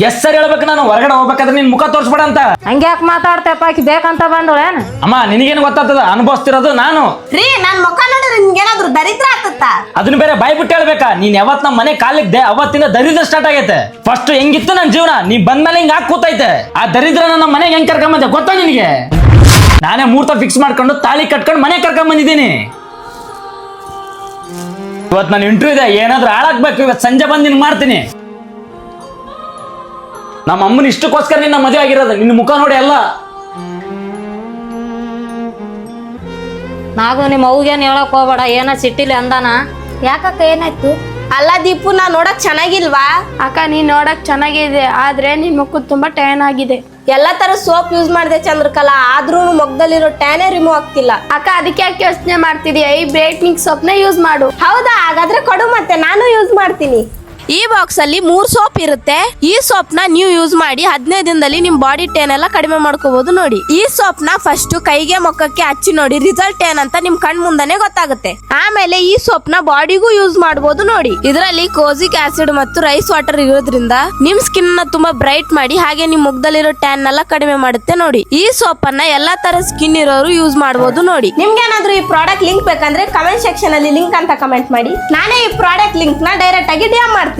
Yes sir ಹೇಳ್ಬೇಕು, ನಾನು ಹೊರಗಡೆ ಹೋಗ್ಬೇಕಾದ್ರೆ ನಿನ್ ಮುಖ ತೋರ್ಸ್ಬೇಡ ಅಂತ. ಹಂಗ್ಯಾಕ್ ಮಾತಾಡ್ತೇಪ್ಪ, ಆಕಿ ಬೇಕಂತ ಬಂದಳೇನ? ಅಮ್ಮ ನಿನಗೇನು ಗೊತ್ತಾಗ್ತದ, ಅನುಭವಿಸ್ತಿರೋದು ನಾನು. ರೀ ನನ್ ಮುಖ ನೋಡಿದ್ರೆ ನಿಮ್ಗೇನಾದ್ರು ದರಿದ್ರ ಆಗ್ತತ್ತ? ಅದನ್ನ ಬೇರೆ ಬಾಯ್ ಬಿಟ್ಟು ಹೇಳ್ಬೇಕಾ? ನೀನ್ ಯಾವತ್ ನಮ್ಮ ಮನೆ ಕಾಲಿದ್ದೆ ಅವತ್ತಿಂದ ದರಿದ್ರ ಸ್ಟಾರ್ಟ್ ಆಗೈತೆ. ಫಸ್ಟ್ ಹೆಂಗಿತ್ತು ನನ್ ಜೀವನ, ನೀ ಬಂದ್ಮೇಲೆ ಹಿಂಗ ಕೂತೈತೆ. ಆ ದರಿದ್ರ ನಮ್ಮ ಮನೆಗೆ ಹೆಂಗ್ ಕರ್ಕೊಂಬಂದೆ ಗೊತ್ತಾ ನಿನಗೆ? ನಾನೇ ಮುಹೂರ್ತ ಫಿಕ್ಸ್ ಮಾಡ್ಕೊಂಡು ತಾಳಿ ಕಟ್ಕೊಂಡು ಮನೆ ಕರ್ಕೊಂಡ್ ಬಂದಿದ್ದೀನಿ. ಇವತ್ತು ನಾನು ಇಂಟರ್ವ್ಯೂ ಇದೆ, ಏನಾದ್ರೂ ಹಾಳಾಗ್ಬೇಕು. ಇವತ್ತು ಸಂಜೆ ಬಂದು ನಿನ್ ಮಾಡ್ತೀನಿ. ನಮ್ಮ ಅಮ್ಮನ ಇಷ್ಟಕ್ಕೋಸ್ಕರ ನಿನ್ನ ಮದುವೆ ಆಗಿರೋದು, ನಿನ್ನ ಮುಖ ನೋಡಿ ಅಲ್ಲ. ನಾಗು ನಿಮ್ಮ ಅವ್ಗೇನ್ ಹೇಳಕ್ ಹೋಗ್ಬೇಡ, ಏನ ಸಿಟ್ಟಿಲಿ ಅಂದಾನ. ಯಾಕಕ್ಕ ಏನಾಯ್ತು? ಅಲ್ಲ ದೀಪು, ನಾ ನೋಡಕ್ ಚೆನ್ನಾಗಿಲ್ವಾ? ಅಕ್ಕ ನೀನ್ ನೋಡಕ್ ಚೆನ್ನಾಗಿದೆ, ಆದ್ರೆ ನಿನ್ ಮುಖ ತುಂಬಾ ಟ್ಯಾನ್ ಆಗಿದೆ. ಎಲ್ಲಾ ತರ ಸೋಪ್ ಯೂಸ್ ಮಾಡಿದೆ ಚಂದ್ರಕಲಾ, ಆದ್ರೂ ಮುಖದಲ್ಲಿರೋ ಟ್ಯಾನೇ ರಿಮೂವ್ ಆಗ್ತಿಲ್ಲ. ಅಕ್ಕ ಅದಕ್ಕೆ ಯಾಕೆ ಯೋಚನೆ ಮಾಡ್ತಿದೀಯ? ಈ ಬ್ರೈಟ್ನಿಂಗ್ ಸೋಪ್ನ ಯೂಸ್ ಮಾಡು. ಹೌದಾ? ಹಾಗಾದ್ರೆ ಕೊಡು, ಮತ್ತೆ ನಾನು ಯೂಸ್ ಮಾಡ್ತೀನಿ. ಈ ಬಾಕ್ಸ್ ಅಲ್ಲಿ 3 ಸೋಪ್ ಇರುತ್ತೆ. ಈ ಸೋಪ್ ನ ನೀವು ಯೂಸ್ ಮಾಡಿ 15 ದಿನದಲ್ಲಿ ನಿಮ್ ಬಾಡಿ ಟೇನ್ ಎಲ್ಲ ಕಡಿಮೆ ಮಾಡ್ಕೋಬಹುದು. ನೋಡಿ, ಈ ಸೋಪ್ ನ ಫಸ್ಟ್ ಕೈಗೆ ಮುಖಕ್ಕೆ ಹಚ್ಚಿ ನೋಡಿ, ರಿಸಲ್ಟ್ ಏನಂತ ನಿಮ್ ಕಣ್ ಮುಂದನೆ ಗೊತ್ತಾಗುತ್ತೆ. ಆಮೇಲೆ ಈ ಸೋಪ್ ನ ಬಾಡಿಗೂ ಯೂಸ್ ಮಾಡಬಹುದು. ನೋಡಿ, ಇದರಲ್ಲಿ ಕೋಸಿಕ್ ಆಸಿಡ್ ಮತ್ತು ರೈಸ್ ವಾಟರ್ ಇರೋದ್ರಿಂದ ನಿಮ್ ಸ್ಕಿನ್ ನ ತುಂಬಾ ಬ್ರೈಟ್ ಮಾಡಿ, ಹಾಗೆ ನಿಮ್ ಮುಖದಲ್ಲಿರೋ ಟ್ಯಾನ್ ಎಲ್ಲ ಕಡಿಮೆ ಮಾಡುತ್ತೆ. ನೋಡಿ, ಈ ಸೋಪ್ ಅನ್ನ ಎಲ್ಲಾ ತರ ಸ್ಕಿನ್ ಇರೋರು ಯೂಸ್ ಮಾಡಬಹುದು. ನೋಡಿ, ನಿಮ್ಗೆ ಏನಾದ್ರೂ ಈ ಪ್ರಾಡಕ್ಟ್ ಲಿಂಕ್ ಬೇಕಂದ್ರೆ ಕಮೆಂಟ್ ಸೆಕ್ಷನ್ ಅಲ್ಲಿ ಲಿಂಕ್ ಅಂತ ಕಮೆಂಟ್ ಮಾಡಿ. ನಾನೇ ಈ ಪ್ರಾಡಕ್ಟ್ ಲಿಂಕ್ ನ ಡೈರೆಕ್ಟ್ ಆಗಿ DM ಮಾಡ್ತೀನಿ.